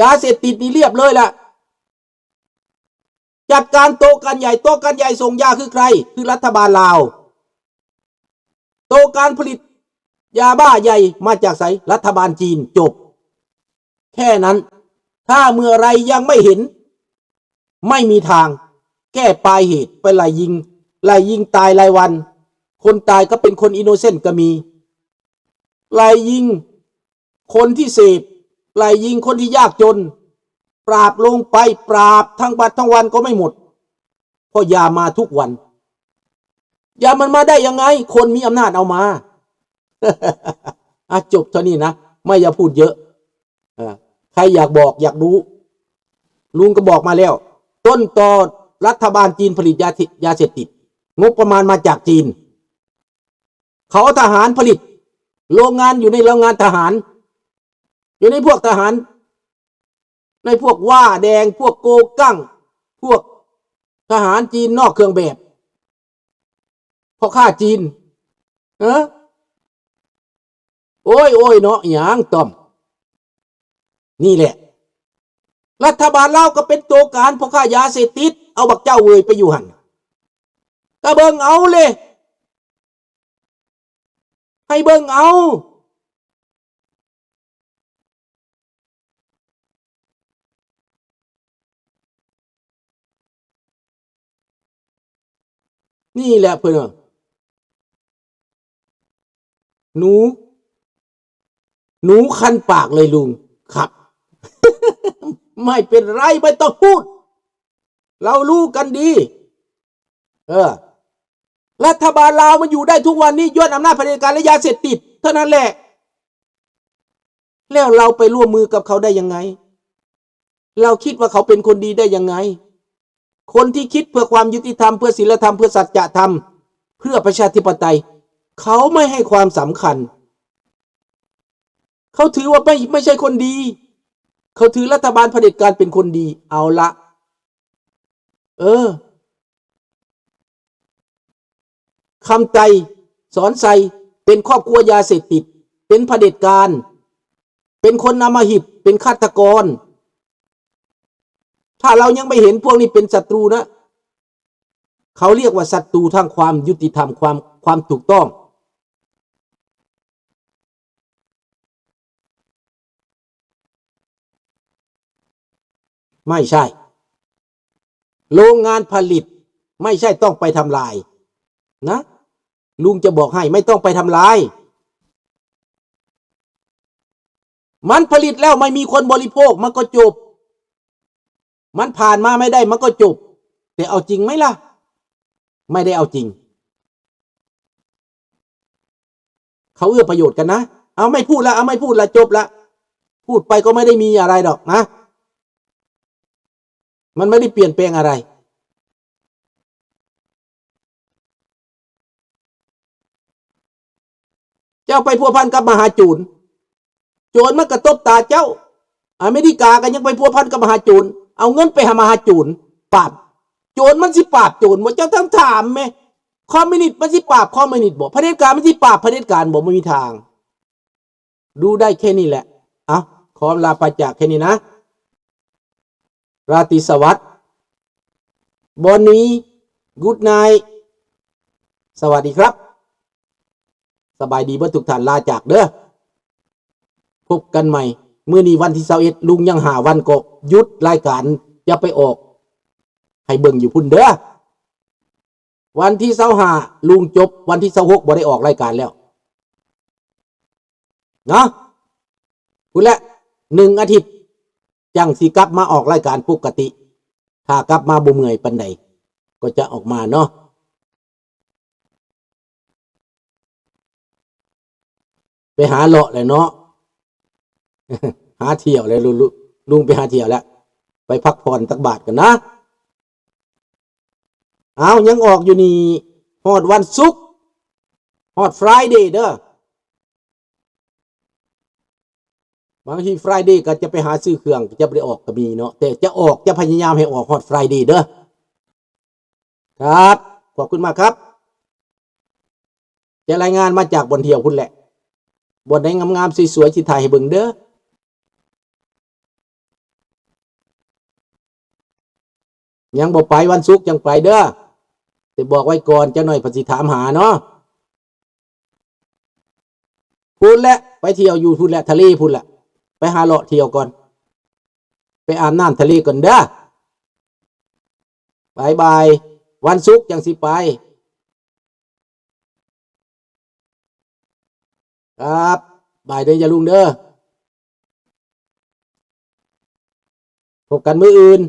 ยาเสพติดนี่เรียบเลยล่ะจัดการโต๊ะกันใหญ่โต๊ะกันใหญ่ส่งยาคือใครคือรัฐบาลลาวโต๊ะการผลิตยาบ้าใหญ่มาจากไสรัฐบาลจีนจบแค่นั้นถ้าเมื่อไรยังไม่เห็นไม่มีทางแก้ปลายเหตุไปไล่ยิงตายรายวันคนตายก็เป็นคนอินโนเซนต์ก็มีไล่ยิงคนที่เสพไล่ยิงคนที่ยากจนปราบลงไปปราบทั้งบัดทั้งวันก็ไม่หมดเพราะยามาทุกวันยามันมาได้ยังไงคนมีอำนาจเอามา จบเท่านี้นะไม่อย่าพูดเยอะใครอยากบอกอยากรู้ลุงก็บอกมาแล้วต้นตอรัฐบาลจีนผลิตยาเสพติดงบประมาณมาจากจีนเขาทหารผลิตโรงงานอยู่ในโรงงานทหารอยู่ในพวกทหารในพวกว่าแดงพวกโกกั้งพวกทหารจีนนอกเครื่องแบบพ่อข้าจีนโอ้ยเนาะหยางต้อมนี่แหละรัฐบาลลาวก็เป็นตัวการพ่อข้ายาเสพติดเอาบักเจ้าเวยไปอยู่หันก็เบิ่งเอาเลยให้เบิ่งเอานี่แหละเพื่อนหนูคันปากเลยลุงครับ ไม่เป็นไรไม่ต้องพูดเรารู้กันดีรัฐบาลลาวมันอยู่ได้ทุกวันนี้ย้อนอำนาจเผด็จการและยาเสพติดเท่านั้นแหละแล้วเราไปร่วมมือกับเขาได้ยังไงเราคิดว่าเขาเป็นคนดีได้ยังไงคนที่คิดเพื่อความยุติธรรมเพื่อศีลธรรมเพื่อสัจธรรมเพื่อประชาธิปไตยเขาไม่ให้ความสำคัญเขาถือว่าไม่ใช่คนดีเขาถือรัฐบาลเผด็จการเป็นคนดีเอาละคำใจสอนใส่เป็นครอบครัวยาเสพติดเป็นเผด็จการเป็นคนอำมหิตเป็นฆาตกรถ้าเรายังไม่เห็นพวกนี้เป็นศัตรูนะเขาเรียกว่าศัตรูทางความยุติธรรมความถูกต้องไม่ใช่โรงงานผลิตไม่ใช่ต้องไปทำลายนะลุงจะบอกให้ไม่ต้องไปทำลายมันผลิตแล้วไม่มีคนบริโภคมันก็จบมันผ่านมาไม่ได้มันก็จบแต่เอาจริงไหมล่ะไม่ได้เอาจริงเขาเอื้อประโยชน์กันนะเอาไม่พูดละเอาไม่พูดละจบละพูดไปก็ไม่ได้มีอะไรดอกนะมันไม่ได้เปลี่ยนแปลงอะไรเจ้าไปพัวพันกับมหาโจรมันกระตบตาเจ้าอเมริกากันยังไปพัวพันกับมหาโจรเอาเงินไปหามหาโจรปราบโจรมันสิปราบโจรบ่เจ้าทั้งถามไหมคอมมิวนิสต์มันสิปราบคอมมิวนิสต์บ่เผด็จการมันสิปราบเผด็จการบ่ไม่มีทางดูได้แค่นี้แหละขอลาไปจากแค่นี้นะราตรีสวัสดิ์บอนนี้กู๊ดไนท์สวัสดีครับสบายดีเบิดทุกท่านลาจากเด้อพบกันใหม่มื้อนี้วันที่21ลุงยังหาวันก็หยุดรายการอย่าไปออกให้เบิ่งอยู่พุ่นเด้อวันที่25ลุงจบวันที่26บ่ได้ออกรายการแล้วเนาะพุ่นแหละ1อาทิตย์จังสิกลับมาออกรายการปกติถ้ากลับมาบ่เมื่อยปานใดก็จะออกมาเนาะไปหาเลาะเลยเนาะ หาเที่ยวเลยลุงไปหาเที่ยวแล้วไปพักผ่อนตักบาทกันนะยังออกอยู่นี่ฮอดวันศุกร์ฮอด Friday เด้อบางที Friday ก็จะไปหาซื้อเครื่องจะไปออกก็มีเนาะแต่จะพยายามให้ออกฮอด Friday เด้อครับขอบคุณมากครับจะรายงานมาจากบนเที่ยวคุณแหละบนไหนงามๆสวยๆสิถ่ายให้เบิ่งเด้อ ยังบ่ไปวันศุกร์จังไปเด้อแต่บอกไว้ก่อนจะหน่อยภาษีถามหาเนาะพูดแล้วไปเที่ยวอยู่พูดแล้วทะเลพูดแล้วไปหาเลาะเที่ยวก่อนไปอาบน้ำทะเลก่อนเด้อบายบายวันศุกร์จังสิไปครับบายเด้ออย่าลุงเด้อพบกันมื้ออื่น